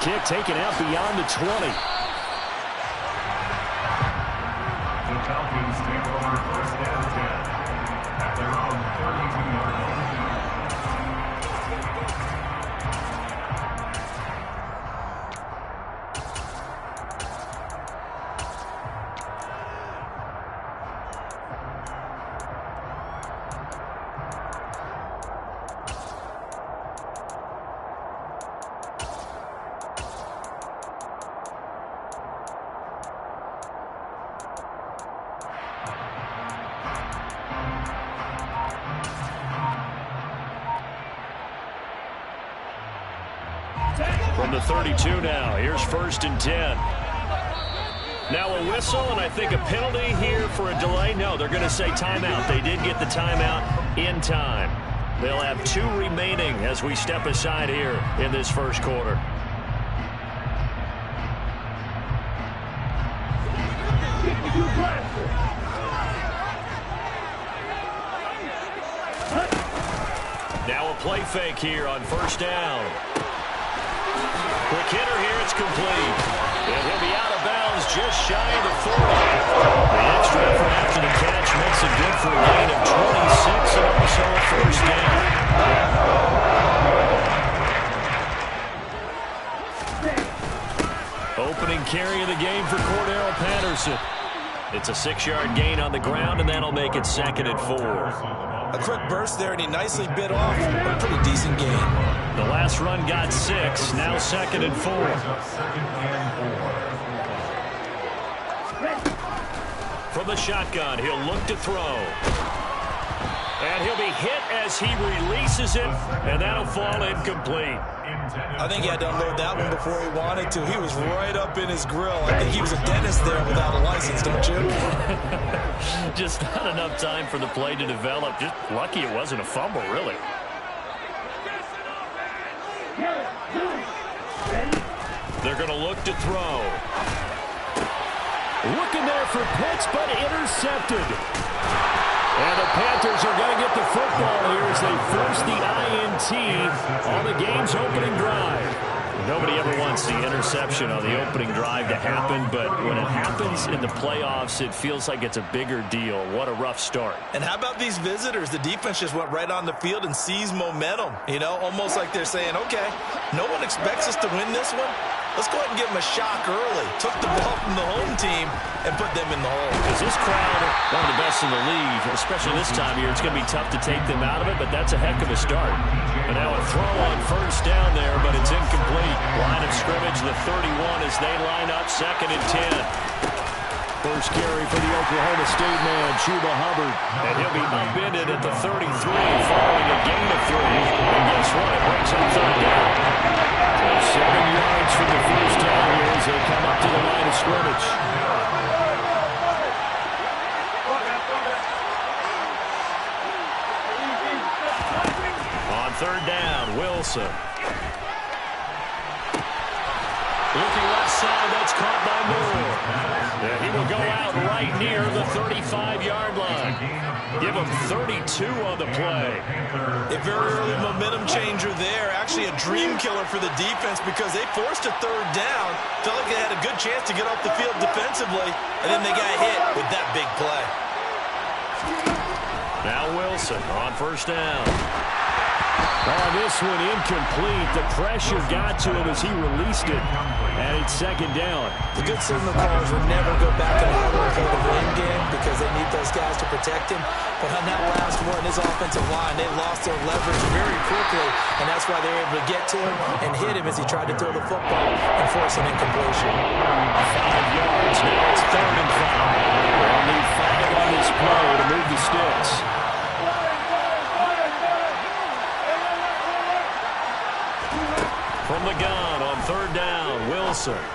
kick taken out beyond the 20. The Falcons take over first and 10 at their own 32-yard line. From the 32 now, here's first and 10. Now a whistle, and I think a penalty here for a delay. No, they're going to say timeout. They did get the timeout in time. They'll have 2 remaining as we step aside here in this first quarter. Now a play fake here on first down. Quick hitter here, it's complete. And he'll be out of bounds just shy of the 40. The extra effort after the catch makes it good for a gain of 26 and also a first down. Opening carry of the game for Cordero Patterson. It's a 6-yard gain on the ground, and that'll make it 2nd and 4. A quick burst there, and he nicely bit off a pretty decent gain. The last run got 6, now 2nd and 4. From the shotgun, he'll look to throw. And he'll be hit as he releases it, and that'll fall incomplete. I think he had to unload that one before he wanted to. He was right up in his grill. I think he was a dentist there without a license, don't you? Just not enough time for the play to develop. Just lucky it wasn't a fumble, really. They're going to look to throw. Looking there for Pitts, but intercepted. And the Panthers are going to get the football here as they force the INT on the game's opening drive. Nobody ever wants the interception on the opening drive to happen, but when it happens in the playoffs, it feels like it's a bigger deal. What a rough start. And how about these visitors? The defense just went right on the field and seized momentum. You know, almost like they're saying, okay, no one expects us to win this one. Let's go ahead and give them a shock early. Took the ball from the home team and put them in the hole. Because this crowd, one of the best in the league, especially this time of year, it's going to be tough to take them out of it, but that's a heck of a start. And now a throw on first down there, but it's incomplete. Line of scrimmage, the 31 as they line up, 2nd and 10. First carry for the Oklahoma State man, Chuba Hubbard. And he'll be upended at the 33 following a gain of 3. And guess what? It breaks on 3rd down. So 7 yards from the first down here as they come up to the line of scrimmage. On 3rd down, Wilson. Looking left side, that's caught by Moore. And he will go out right near the 35-yard line. Give him 32 on the play. A very early momentum changer there. Actually a dream killer for the defense because they forced a 3rd down. Felt like they had a good chance to get off the field defensively, and then they got hit with that big play. Now Wilson on first down. Oh, this one incomplete. The pressure got to him as he released it. And it's 2nd down. The good signal callers would never go back and huddle and play the blame game because they need those guys to protect him. But on that last one, his offensive line, they lost their leverage very quickly. And that's why they were able to get to him and hit him as he tried to throw the football and force an incompletion. 5 yards. Now it's 3rd and 5. They'll need 5 on this play to move the sticks. From the gun on 3rd down, Wilson. And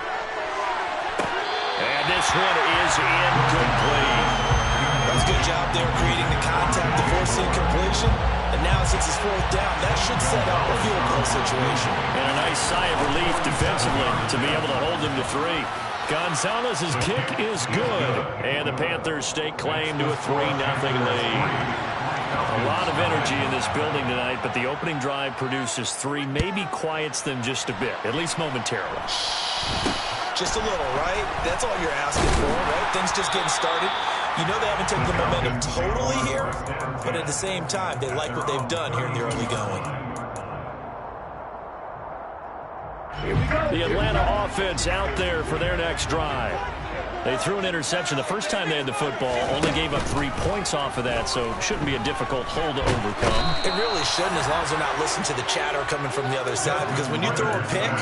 this one is incomplete. That's a good job there creating the contact to force the incompletion. And now since it's 4th down, that should set up a field goal situation. And a nice sigh of relief defensively to be able to hold them to 3. Gonzalez's kick is good. And the Panthers stake claim to a 3-0 lead. A lot of energy in this building tonight, but the opening drive produces 3, maybe quiets them just a bit, at least momentarily. Just a little, right? That's all you're asking for, right? Things just getting started. You know they haven't taken the momentum totally here, but at the same time, they like what they've done here in the early going. The Atlanta offense out there for their next drive. They threw an interception the first time they had the football, only gave up 3 points off of that, so it shouldn't be a difficult hole to overcome. It really shouldn't, as long as they're not listening to the chatter coming from the other side, because when you throw a pick,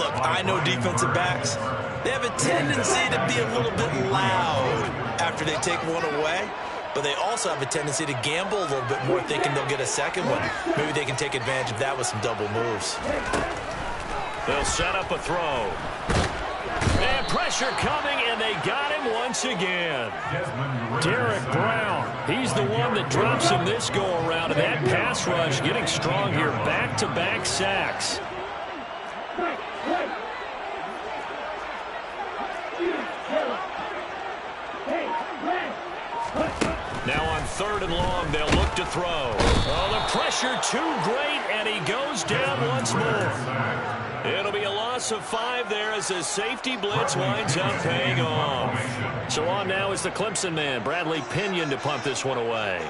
look, I know defensive backs, they have a tendency to be a little bit loud after they take one away, but they also have a tendency to gamble a little bit more, thinking they'll get a second one. Maybe they can take advantage of that with some double moves. They'll set up a throw. And pressure coming, and they got him once again. Derek Brown, he's the one that drops him this go-around, and that pass rush getting strong here. Back-to-back sacks. Now on 3rd and long, they'll look to throw. Oh, the pressure too great, and he goes down once more. It'll be a loss of 5 there as the safety blitz winds up paying off. So on now is the Clemson man, Bradley Pinion, to punt this one away.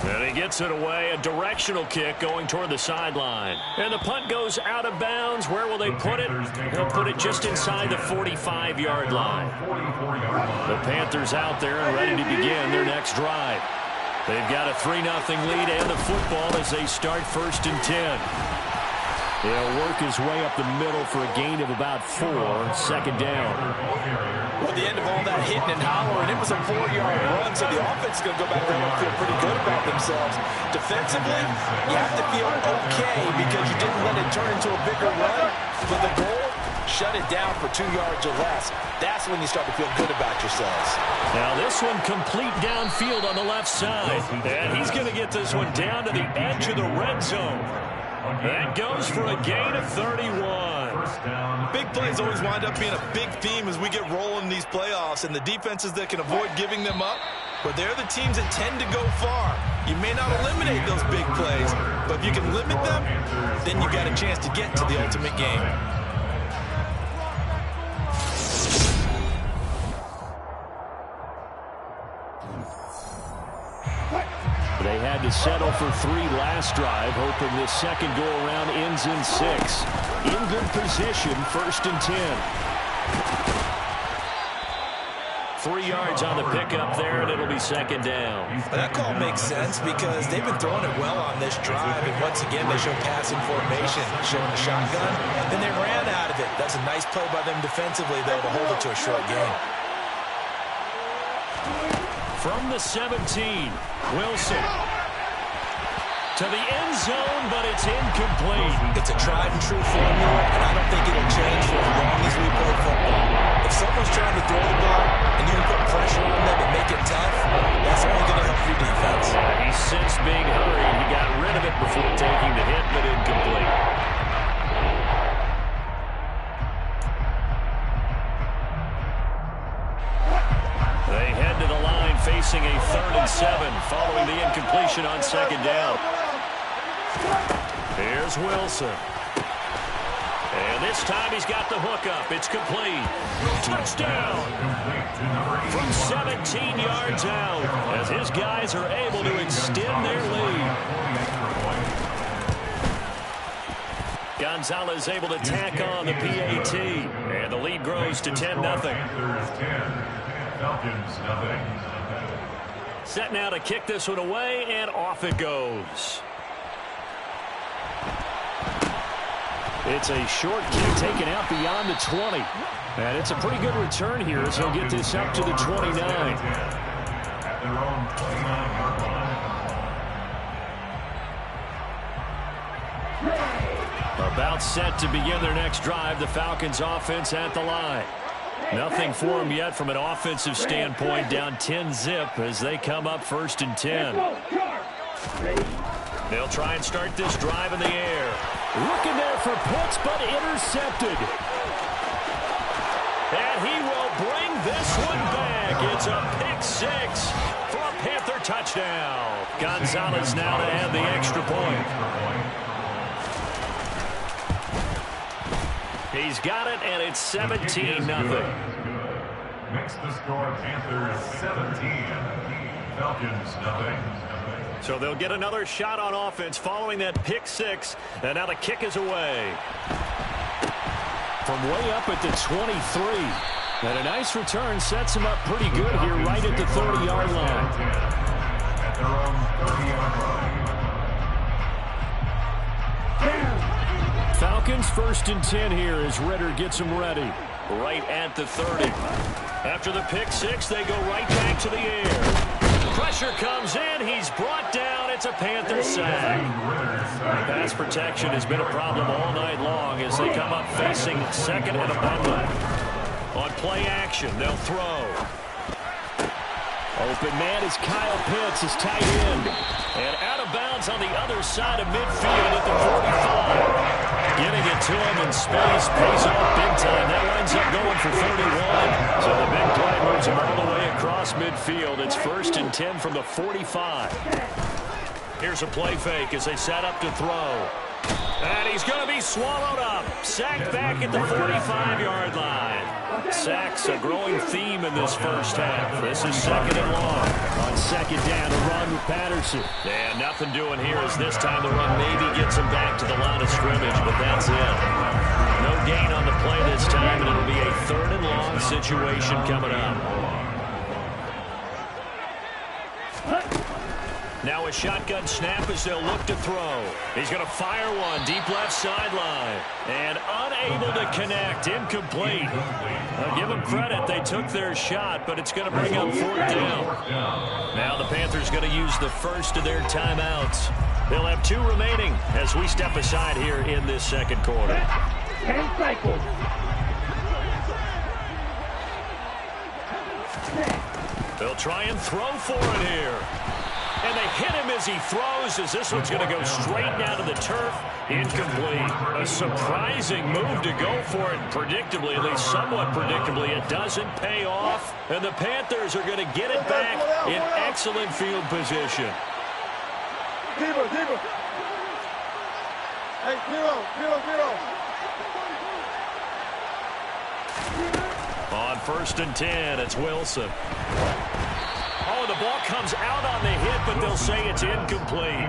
And he gets it away, a directional kick going toward the sideline. And the punt goes out of bounds. Where will they put it? They'll put it just inside the 45-yard line. The Panthers out there and ready to begin their next drive. They've got a 3-0 lead and the football as they start 1st and 10. He'll work his way up the middle for a gain of about 4, 2nd down. Well, at the end of all that hitting and hollering, it was a 4-yard run, so the offense is going to go back there and feel pretty good about themselves. Defensively, you have to feel okay because you didn't let it turn into a bigger run. But the goal, shut it down for 2 yards or less. That's when you start to feel good about yourselves. Now this one complete downfield on the left side. And he's going to get this one down to the edge of the red zone. That goes for a gain of 31. Big plays always wind up being a big theme as we get rolling in these playoffs, and the defenses that can avoid giving them up, but they're the teams that tend to go far. You may not eliminate those big plays, but if you can limit them, then you got a chance to get to the ultimate game. They had to settle for 3 last drive, hoping this second go-around ends in 6. In good position, 1st and 10. 3 yards on the pickup there, and it'll be 2nd down. That call makes sense because they've been throwing it well on this drive, and once again they show passing formation, showing the shotgun, and they ran out of it. That's a nice play by them defensively, though, to hold it to a short gain. From the 17, Wilson to the end zone, but it's incomplete. It's a tried-and-true formula, and I don't think it'll change for as long as we play football. If someone's trying to throw the ball and you can put pressure on them and make it tough, that's only going to help your defense. He's since being hurried. He got rid of it before taking the hit, but incomplete. They head to the line facing a 3rd and 7 following the incompletion on 2nd down. Here's Wilson. And this time he's got the hook up. It's complete. Touchdown. From 17 yards out as his guys are able to extend their lead. Gonzalez able to tack on the PAT. And the lead grows to 10-0. Set now to kick this one away, and off it goes. It's a short kick taken out beyond the 20. And it's a pretty good return here as he'll get this up to the 29. About set to begin their next drive, the Falcons offense at the line. Nothing for them yet from an offensive standpoint, down 10-zip as they come up 1st and 10. They'll try and start this drive in the air. Looking there for Pitts, but intercepted. And he will bring this one back. It's a pick six for a Panther touchdown. Gonzalez now to add the extra point. He's got it, and it's 17-0. Makes the score Panthers 17. Falcons nothing. So they'll get another shot on offense following that pick six. And now the kick is away. From way up at the 23. And a nice return sets him up pretty good here right at the 30-yard line. At their own 30-yard line. Falcons 1st and 10 here as Ritter gets them ready. Right at the 30. After the pick six, they go right back to the air. Pressure comes in. He's brought down. It's a Panther sack. Pass protection has been a problem all night long as they come up facing second and abundant. On play action, they'll throw. Open man is Kyle Pitts, his tight end. And out of bounds on the other side of midfield at the 45. Getting it to him in space pays off big time. That winds up going for 31. So the big play moves him all the way across midfield. It's 1st and 10 from the 45. Here's a play fake as they set up to throw. And he's going to be swallowed up. Sacked back at the 45-yard line. Sacks a growing theme in this first half. This is 2nd and long. On 2nd down, a run with Patterson. And nothing doing here as this time the run maybe gets him back to the line of scrimmage, but that's it. No gain on the play this time, and it'll be a 3rd and long situation coming up. Now a shotgun snap as they'll look to throw. He's going to fire one deep left sideline. And unable to connect. Incomplete. I'll give them credit. They took their shot, but it's going to bring up 4th down. Now the Panthers going to use the first of their timeouts. They'll have 2 remaining as we step aside here in this second quarter. 10 cycles. They'll try and throw for it here. And they hit him as he throws, as this one's going to go straight down to the turf. Incomplete. A surprising move to go for it predictably, at least somewhat predictably. It doesn't pay off, and the Panthers are going to get it back in excellent field position. Deeper. Hey, zero. On 1st and 10, it's Wilson. Oh, the ball comes out on the hit, but they'll say it's incomplete.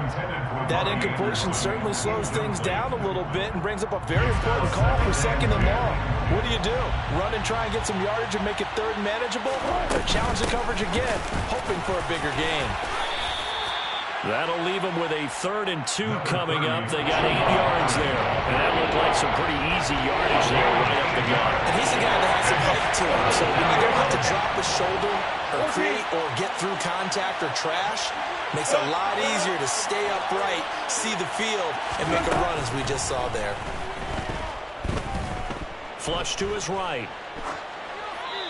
That incompletion certainly slows things down a little bit and brings up a very important call for 2nd and long. What do? Run and try and get some yardage and make it 3rd and manageable? Or challenge the coverage again, hoping for a bigger gain? That'll leave them with a 3rd and 2 coming up. They got 8 yards there. And that looked like some pretty easy yardage there right up the gut. And he's a guy that has some height to him. So when you don't have to drop his shoulder or create or get through contact or trash, makes it a lot easier to stay upright, see the field, and make a run as we just saw there. Flush to his right.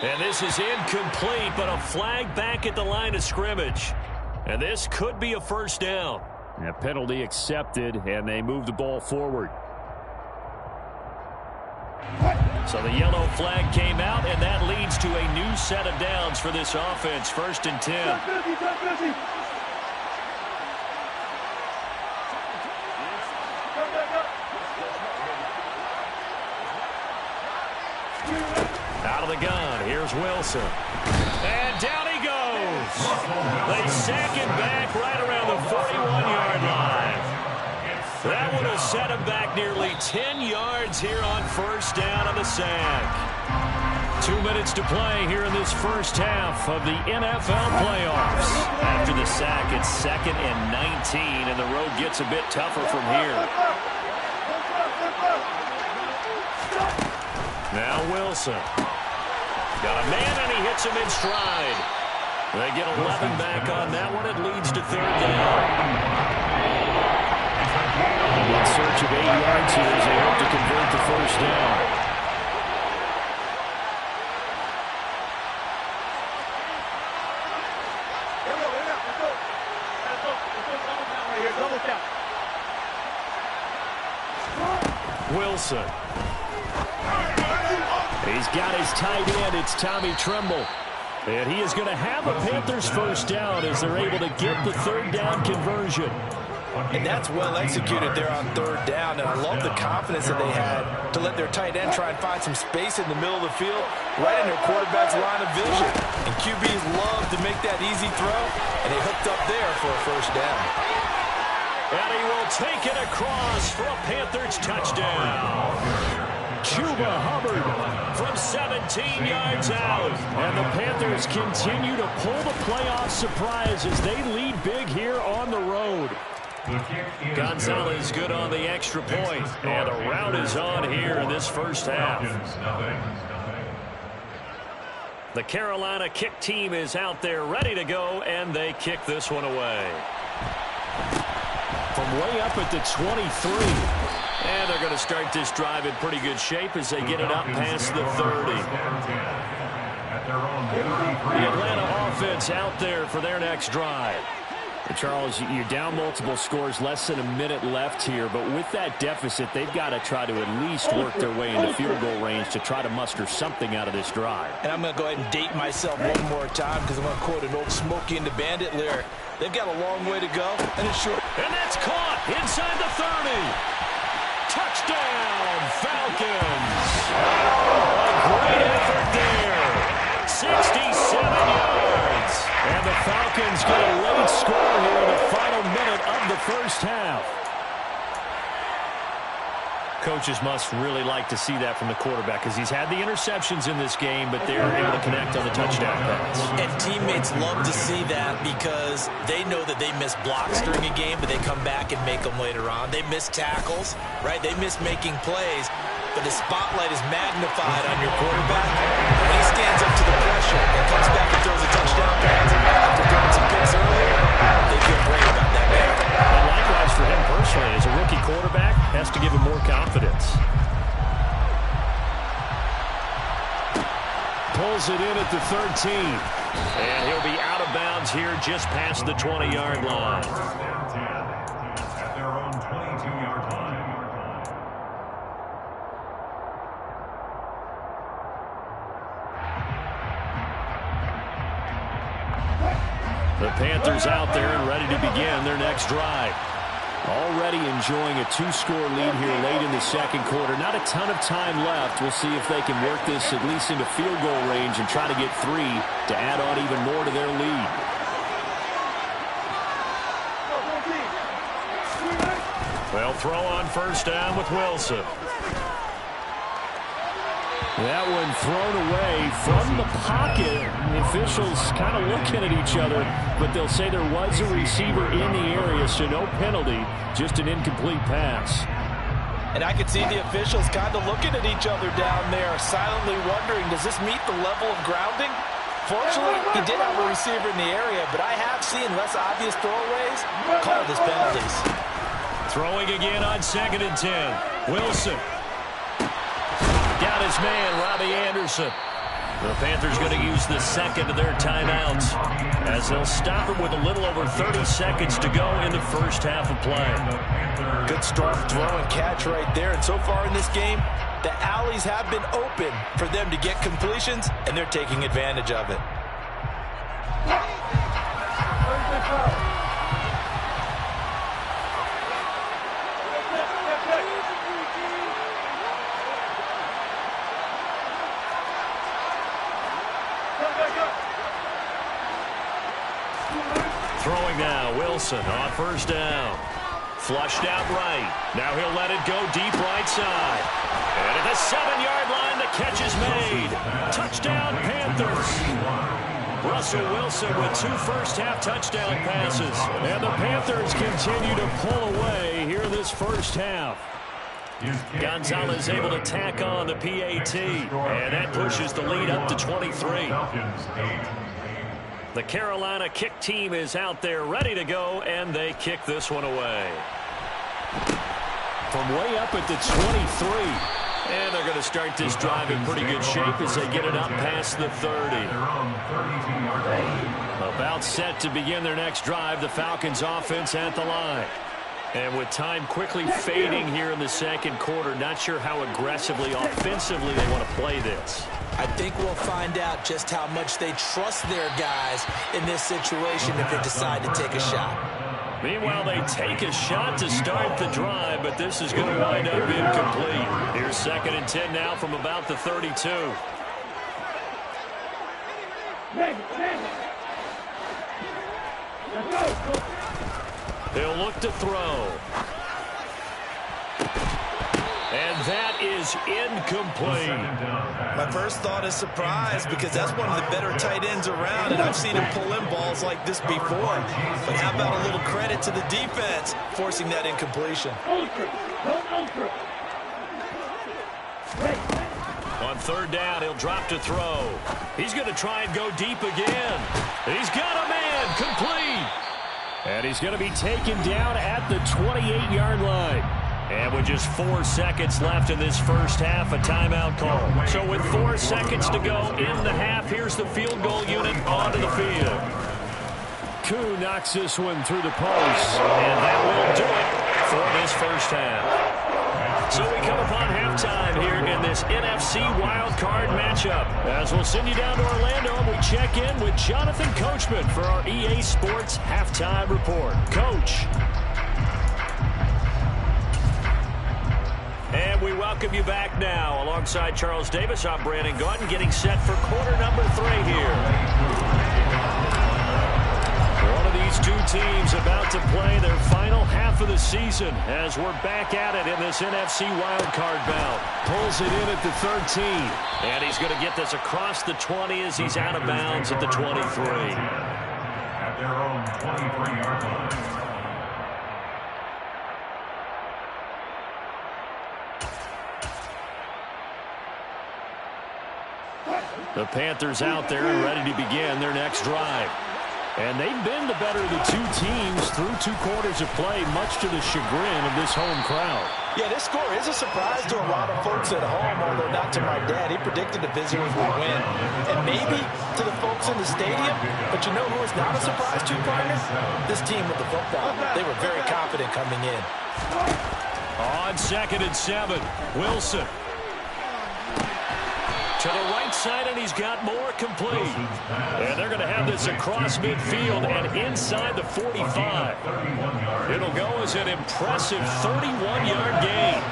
And this is incomplete, but a flag back at the line of scrimmage. And this could be a 1st down. A penalty accepted, and they move the ball forward. So the yellow flag came out, and that leads to a new set of downs for this offense. 1st and 10. Out of the gun, here's Wilson. And down he goes. They sack him back right around the 41-yard line. That would have set him back nearly 10 yards here on 1st down on the sack. 2 minutes to play here in this first half of the NFL playoffs. After the sack, it's 2nd and 19, and the road gets a bit tougher from here. Now Wilson. Got a man, and he hits him in stride. They get 11 back on that one. It leads to 3rd down. In search of 8 yards here as they hope to convert the 1st down. Wilson. He's got his tight end. It's Tommy Tremble. And he is going to have a Panthers first down as they're able to get the third down conversion. And that's well executed there on third down. And I love the confidence that they had to let their tight end try and find some space in the middle of the field, right in their quarterback's line of vision. And QBs love to make that easy throw, and they hooked up there for a first down. And he will take it across for a Panthers touchdown. Chuba Hubbard from 17 yards out. And the Panthers continue to pull the playoff surprise as they lead big here on the road. Gonzalez good on the extra point. And a rout is on here in this first half. The Carolina kick team is out there ready to go, and they kick this one away. From way up at the 23. And they're going to start this drive in pretty good shape as they get it up past the 30. The Atlanta offense out there for their next drive. And Charles, you're down multiple scores, less than a minute left here. But with that deficit, they've got to try to at least work their way into field goal range to try to muster something out of this drive. And I'm going to go ahead and date myself one more time because I'm going to quote an old Smokey and the Bandit lyric. They've got a long way to go, and it's short. And that's caught inside the 30. Touchdown, Falcons. A great effort there. 67 yards. And the Falcons get a late score here in the final minute of the first half. Coaches must really like to see that from the quarterback because he's had the interceptions in this game, but they're able to connect on the touchdown pass. And teammates love to see that because they know that they miss blocks during a game, but they come back and make them later on. They miss tackles, right? They miss making plays, but the spotlight is magnified on your quarterback. When he stands up to the pressure and comes back and throws a touchdown pass after throwing some picks earlier, they feel great about that man. And likewise for him personally, as a rookie quarterback, has to give him more confidence. Pulls it in at the 13. And he'll be out of bounds here just past the 20-yard line. At their own 22-yard line. The Panthers out there and ready to begin their next drive. Already enjoying a two-score lead here late in the second quarter. Not a ton of time left. We'll see if they can work this at least into field goal range and try to get 3 to add on even more to their lead. They'll throw on first down with Wilson. That one thrown away from the pocket. The officials kind of looking at each other, but they'll say there was a receiver in the area, so no penalty, just an incomplete pass. And I could see the officials kind of looking at each other down there, silently wondering, does this meet the level of grounding? Fortunately, he did have a receiver in the area, but I have seen less obvious throwaways called as penalties. Throwing again on 2nd and 10. Wilson. Got his man, Robbie Anderson. The Panthers going to use the second of their timeouts as they'll stop it with a little over 30 seconds to go in the first half of play. Good strong throw and catch right there. And so far in this game, the alleys have been open for them to get completions, and they're taking advantage of it. Throwing now, Wilson on first down. Flushed out right. Now he'll let it go deep right side. And at the 7-yard line, the catch is made. Touchdown, Panthers. Russell Wilson with 2 first-half touchdown passes. And the Panthers continue to pull away here in this first half. Gonzalez able to tack on the PAT. And that pushes the lead up to 23. The Carolina kick team is out there ready to go, and they kick this one away. From way up at the 23. And they're going to start this drive in pretty good shape as they get it up past the 30. About set to begin their next drive. The Falcons offense at the line. And with time quickly fading here in the second quarter, not sure how aggressively, offensively they want to play this. I think we'll find out just how much they trust their guys in this situation if they decide to take a shot. Meanwhile, they take a shot to start the drive, but this is going to wind up incomplete. Here's 2nd and 10 now from about the 32. They'll look to throw. And that is incomplete. My first thought is surprise because that's one of the better tight ends around, and I've seen him pull in balls like this before. But how about a little credit to the defense forcing that incompletion? On 3rd down, he'll drop to throw. He's going to try and go deep again. He's got a man complete. And he's going to be taken down at the 28-yard line. And with just 4 seconds left in this first half, a timeout call. So with 4 seconds to go in the half, here's the field goal unit onto the field. Koo knocks this one through the post. And that will do it for this first half. So we come upon halftime here in this NFC wildcard matchup. As we'll send you down to Orlando, and we check in with Jonathan Coachman for our EA Sports Halftime Report. Coach. And we welcome you back now. Alongside Charles Davis, I'm Brandon Gaudin, getting set for quarter number 3 here. One of these two teams about to play their final half of the season as we're back at it in this NFC wildcard bout. Pulls it in at the 13. And he's going to get this across the 20 as he's out of bounds at the 23. At their own 23-yard line. The Panthers out there and ready to begin their next drive. And they've been the better of the two teams through 2 quarters of play, much to the chagrin of this home crowd. Yeah, this score is a surprise to a lot of folks at home, although not to my dad. He predicted the visitors would win. And maybe to the folks in the stadium, but you know who is not a surprise to, partner? This team with the football. They were very confident coming in. On 2nd and 7, Wilson. To the right side, and he's got more complete. And they're going to have this across midfield and inside the 45. It'll go as an impressive 31-yard gain.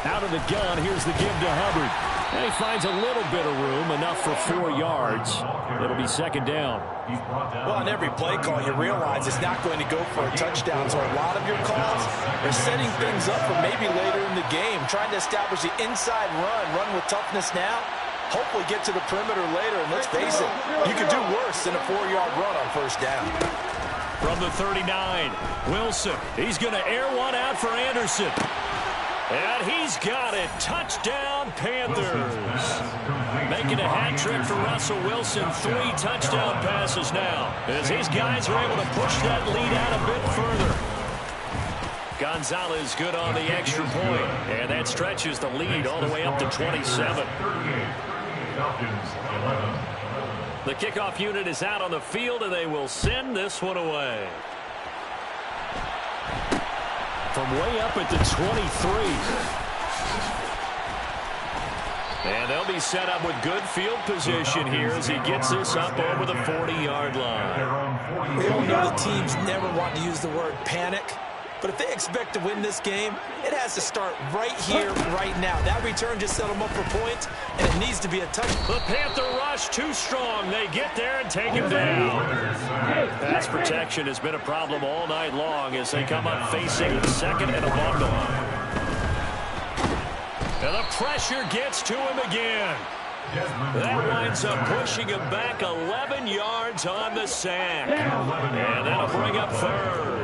Out of the gun, here's the give to Hubbard. And he finds a little bit of room, enough for 4 yards. It'll be 2nd down. Well, on every play call, you realize it's not going to go for a touchdown. So a lot of your calls are setting things up for maybe later in the game, trying to establish the inside run with toughness now, hopefully get to the perimeter later. And let's face it, you could do worse than a 4-yard run on 1st down. From the 39, Wilson. He's going to air one out for Anderson. And he's got it. Touchdown, Panthers. Making a hat trick for Russell Wilson. 3 touchdown passes now, as his guys are able to push that lead out a bit further. Gonzalez good on the extra point, and that stretches the lead all the way up to 27. The kickoff unit is out on the field, and they will send this one away. From way up at the 23. And they'll be set up with good field position here as he gets this up over the 40-yard line. We all know the teams never want to use the word panic, but if they expect to win this game, it has to start right here, right now. That return just set them up for points, and it needs to be a touchdown. The Panther rush too strong. They get there and take him down. Pass protection has been a problem all night long as they come up facing 2nd and a bundle. And the pressure gets to him again. That winds up pushing him back 11 yards on the sack. And that'll bring up 3rd.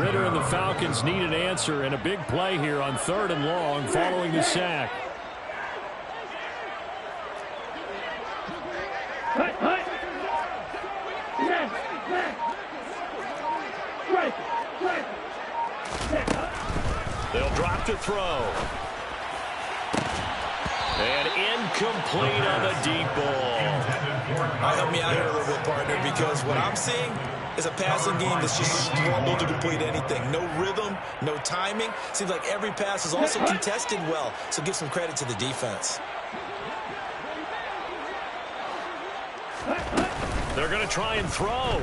Ritter and the Falcons need an answer, and a big play here on 3rd and long following the sack. They'll drop to throw. And incomplete on the deep ball. Help me out here a little bit, partner, because what I'm seeing is a passing game that's just struggled to complete anything. No rhythm, no timing. Seems like every pass is also contested well, so give some credit to the defense. They're going to try and throw.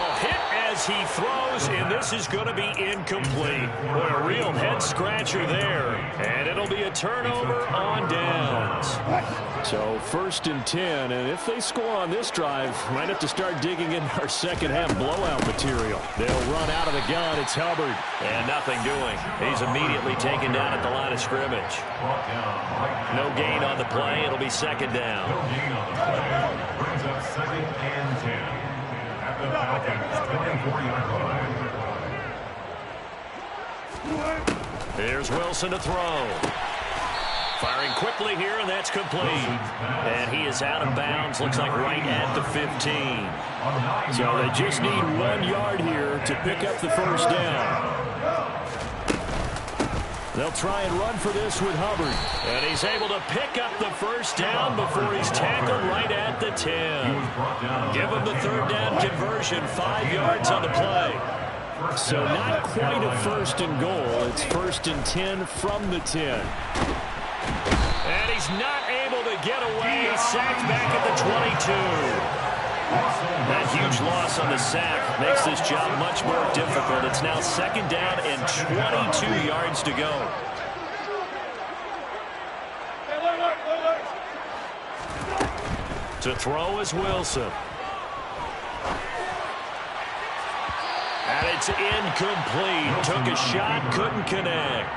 Oh, hit as he throws, and this is going to be incomplete. Boy, a real head-scratcher there. And it'll be a turnover on downs. So 1st and 10, and if they score on this drive, might have to start digging in our second-half blowout material. They'll run out of the gun. It's Hubbard. And nothing doing. He's immediately taken down at the line of scrimmage. No gain on the play. It'll be second down. No gain on the play. Brings up 2nd and 10. At the Falcons, 24-yard line. Here's Wilson to throw. Firing quickly here, and that's complete. And he is out of bounds. Looks like right at the 15. So they just need 1 yard here to pick up the first down. They'll try and run for this with Hubbard. And he's able to pick up the first down before he's tackled right at the 10. Give him the 3rd down conversion, 5 yards on the play. So not quite a 1st and goal. It's 1st and 10 from the 10. And he's not able to get away. He's sacked back at the 22. That huge loss on the sack makes this job much more difficult. It's now 2nd down and 22 yards to go. To throw is Wilson. And it's incomplete. Took a shot, couldn't connect.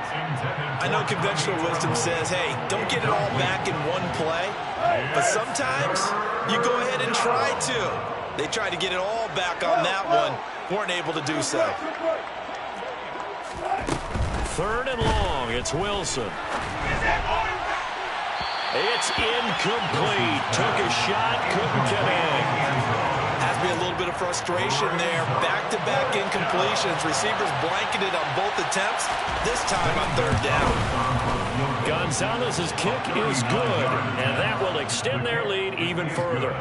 I know conventional wisdom says, hey, don't get it all back in one play. But sometimes you go ahead and try to. They tried to get it all back on that one. Weren't able to do so. 3rd and long. It's Wilson. It's incomplete. Took a shot, couldn't connect. Has to be a little bit of frustration there. Back-to-back incompletions. Receivers blanketed on both attempts. This time on 3rd down. Gonzalez's kick is good, and that will extend their lead even further.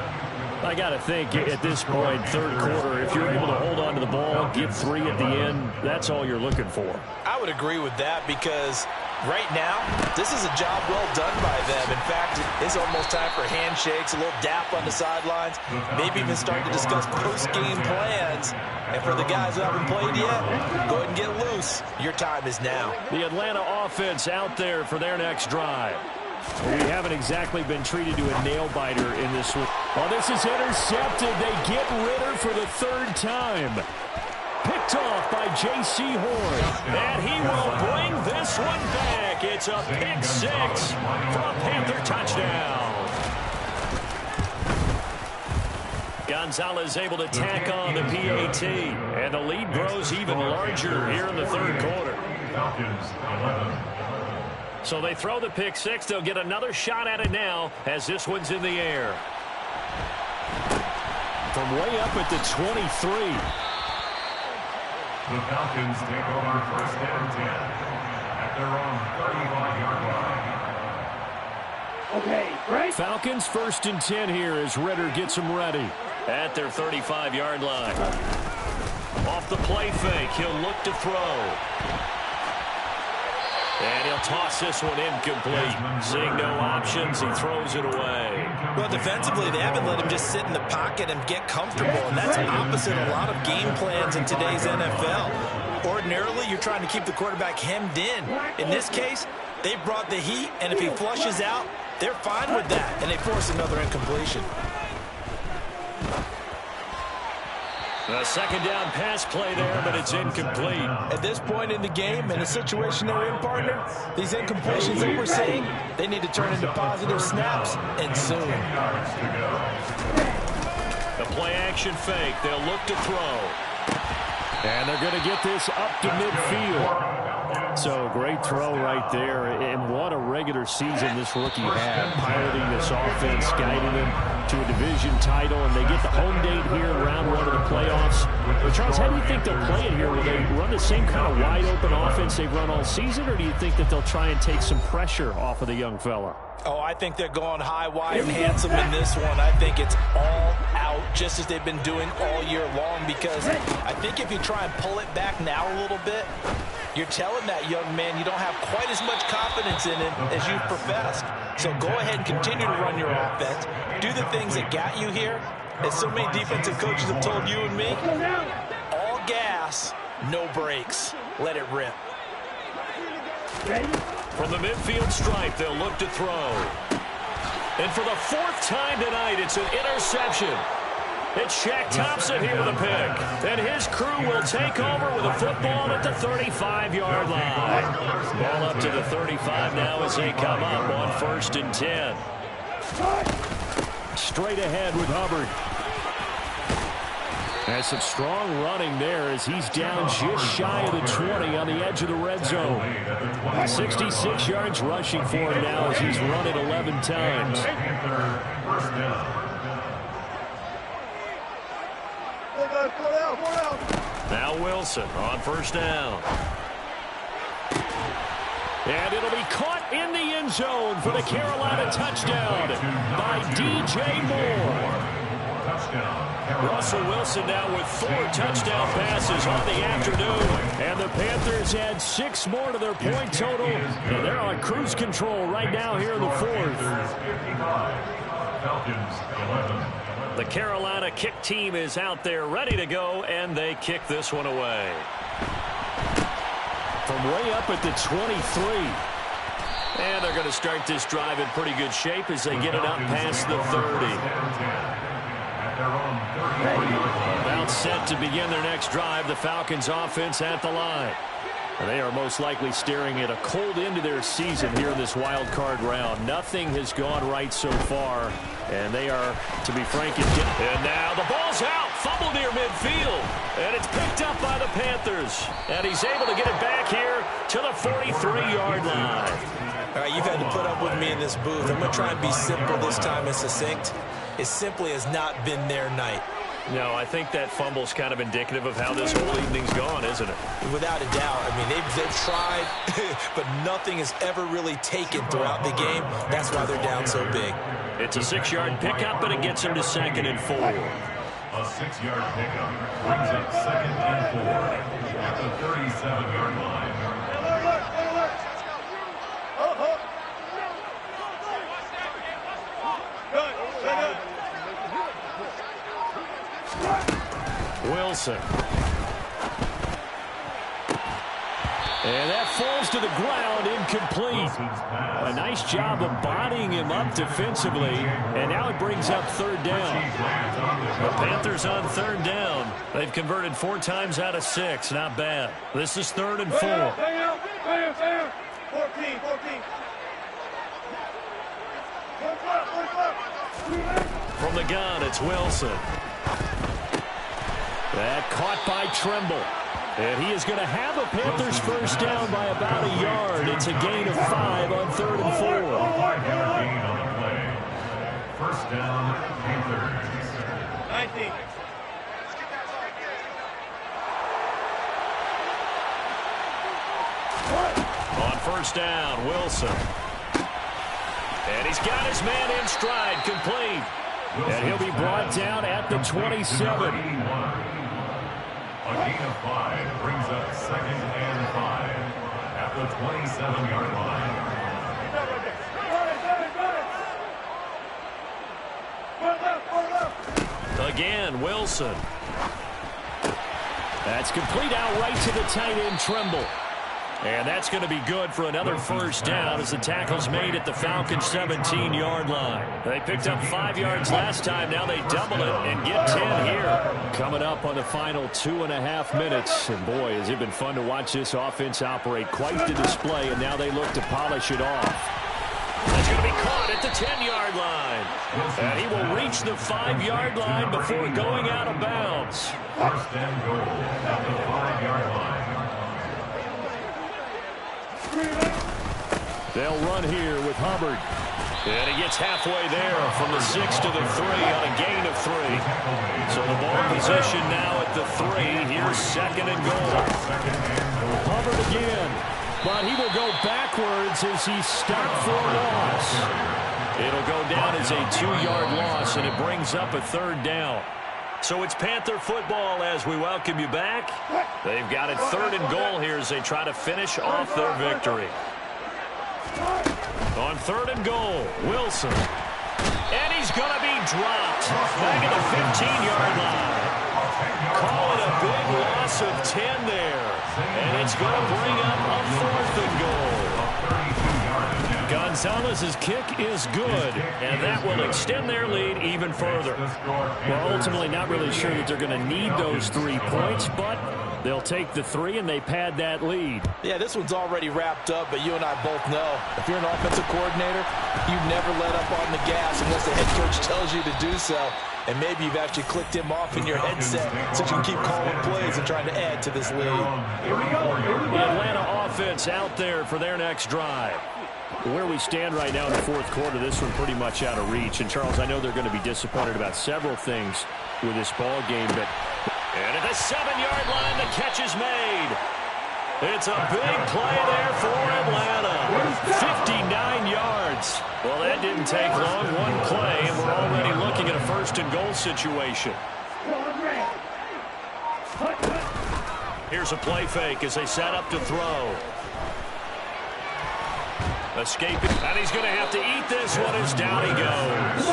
I got to think at this point, 3rd quarter, if you're able to hold on to the ball, get 3 at the end, that's all you're looking for. I would agree with that because right now, this is a job well done by them. In fact, it's almost time for handshakes, a little dap on the sidelines, maybe even start to discuss post-game plans. And for the guys who haven't played yet, go ahead and get loose. Your time is now. The Atlanta offense out there for their next drive. We haven't exactly been treated to a nail-biter in this one. Oh, this is intercepted. They get Ritter for the 3rd time. Picked off by J.C. Horn. And he will bring this one back. It's a pick 6 for a Panther touchdown. Gonzalez able to tack on the PAT. And the lead grows even larger here in the 3rd quarter. So they throw the pick 6. They'll get another shot at it now as this one's in the air. From way up at the 23. The Falcons take over 1st and 10 at their own 35-yard line. Okay, right? Falcons 1st and 10 here as Ritter gets them ready. At their 35-yard line. Off the play fake, he'll look to throw. And he'll toss this one incomplete. Seeing no options, he throws it away. Well, defensively, they haven't let him just sit in the pocket and get comfortable, and that's opposite a lot of game plans in today's NFL. Ordinarily, you're trying to keep the quarterback hemmed in. In this case, they brought the heat, and if he flushes out, they're fine with that, and they force another incompletion. A 2nd down pass play there, but it's incomplete. At this point in the game, in the situation they're in, partner, these incompletions that we're seeing, they need to turn into positive snaps, and soon. The play-action fake. They'll look to throw. And they're going to get this up to midfield. So great throw right there. And what a regular season this rookie had. Piloting this offense, guiding them to a division title. And they get the home date here in round 1 of the playoffs. But Charles, how do you think they'll play it here? Will they run the same kind of wide-open offense they've run all season, or do you think that they'll try and take some pressure off of the young fella? Oh, I think they're going high, wide, and handsome in this one. I think it's all out, just as they've been doing all year long, because I think if you try and pull it back now a little bit, you're telling that young man you don't have quite as much confidence in him as you've professed. So go ahead and continue to run your offense. Do the things that got you here. As so many defensive coaches have told you and me, all gas, no brakes. Let it rip. From the midfield stripe, they'll look to throw. And for the fourth time tonight, it's an interception. It's Shaq Thompson here with a pick. And his crew will take over with a football at the 35-yard line. Ball up to the 35 now as they come up on 1st and 10. Straight ahead with Hubbard. Has some strong running there as he's down just shy of the 20 on the edge of the red zone. 66 yards rushing for him now as he's run it 11 times. Now Wilson on 1st down. And it'll be caught in the end zone for the Carolina touchdown by DJ Moore. Russell Wilson now with 4 touchdown passes on the afternoon. And the Panthers add 6 more to their point total. And they're on cruise control right now here in the 4th. The Carolina kick team is out there ready to go, and they kick this one away. From way up at the 23. And they're going to start this drive in pretty good shape as they get it up past the 30. About set to begin their next drive, the Falcons offense at the line. And they are most likely staring at a cold end to their season here in this wild card round. Nothing has gone right so far, and they are, to be frank, and now the ball's out, fumble near midfield, and it's picked up by the Panthers. And he's able to get it back here to the 43-yard line. All right, you've had to put up with me in this booth. I'm going to try and be simple this time and succinct. It simply has not been their night. No, I think that fumble's kind of indicative of how this whole evening's gone, isn't it? Without a doubt. I mean, they've tried, but nothing has ever really taken throughout the game. That's why they're down so big. It's a 6-yard pickup, and it gets them to 2nd and 4. A 6-yard pickup brings up 2nd and 4 at the 37-yard line. Wilson. And that falls to the ground, incomplete. A nice job of bodying him up defensively, and now it brings up 3rd down. The Panthers on 3rd down. They've converted 4 times out of 6. Not bad. This is 3rd and 4. Bam. 14. From the gun, it's Wilson. That caught by Tremble. And he is going to have a Panthers 1st down by about a yard. It's a gain of 5 on 3rd and 4. 5-yard gain on the play. 1st down, Panthers. 19. On 1st down, Wilson. And he's got his man in stride, complete. And he'll be brought down at the 27. A gain of 5 brings up 2nd and 5 at the 27-yard line. Again, Wilson. That's complete out right to the tight end, Tremble. And that's going to be good for another 1st down as the tackle's made at the Falcons' 17-yard line. They picked up 5 yards last time. Now they double it and get 10 here. Coming up on the final 2.5 minutes. And boy, has it been fun to watch this offense operate. Quite the display, and now they look to polish it off. That's going to be caught at the 10-yard line. And he will reach the 5-yard line before going out of bounds. 1st and goal at the 5-yard line. They'll run here with Hubbard. And he gets halfway there from the 6 to the 3 on a gain of 3. So the ball position now at the 3. Here's second and goal. Covered again. But he will go backwards as he's stopped for a loss. It'll go down as a 2-yard loss, and it brings up a third down. So it's Panther football as we welcome you back. They've got it third and goal here as they try to finish off their victory. On third and goal, Wilson. And he's going to be dropped back at the 15-yard line. Call it a big loss of 10 there. And it's going to bring up a fourth and goal. Gonzalez's kick is good, and that will extend their lead even further. Well, ultimately not really sure that they're going to need those 3 points, but they'll take the 3 and they pad that lead. Yeah, this one's already wrapped up, but you and I both know if you're an offensive coordinator, you never let up on the gas unless the head coach tells you to do so. And maybe you've actually clicked him off in your headset so you can keep calling plays and trying to add to this lead. The Atlanta offense out there for their next drive. Where we stand right now in the fourth quarter, this one pretty much out of reach. And, Charles, I know they're going to be disappointed about several things with this ball game, but... And at the 7-yard line, the catch is made. It's a big play there for Atlanta. 59 yards. Well, that didn't take long. One play, and we're already looking at a first and goal situation. Here's a play fake as they set up to throw. Escaping, and he's going to have to eat this one as down he goes.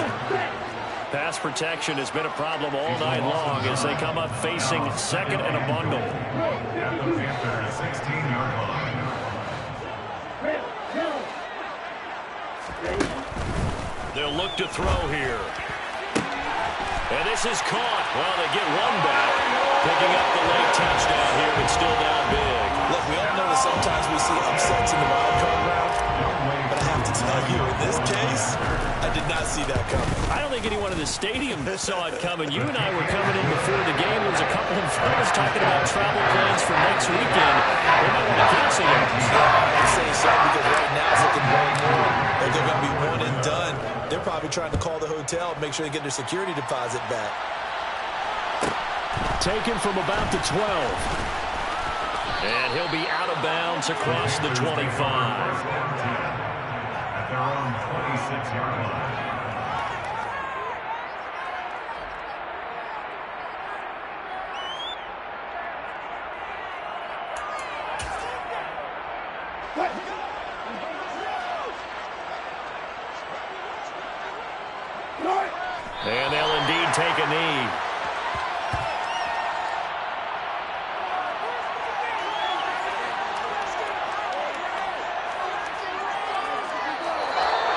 Pass protection has been a problem all night long as they come up facing second and a bundle. At the Panthers' 16-yard line. They'll look to throw here. And this is caught. Well, they get one back. Picking up the late touchdown here, but still down big. Look, we all know that sometimes we see upsets in the wild card round, but I have to tell you, in this case, I did not see that coming. I don't think anyone in the stadium saw it coming. You and I were coming in before the game. There was a couple of friends talking about travel plans for next weekend. They might want to cancel it. I'd say so, because right now it's looking more and more like they're going to be one and done. They're probably trying to call the hotel and make sure they get their security deposit back. Taken from about the 12. And he'll be out of bounds across the 25. At their own 26-yard line. And they'll indeed take a knee.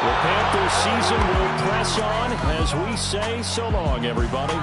The Panthers season will press on as we say so long, everybody.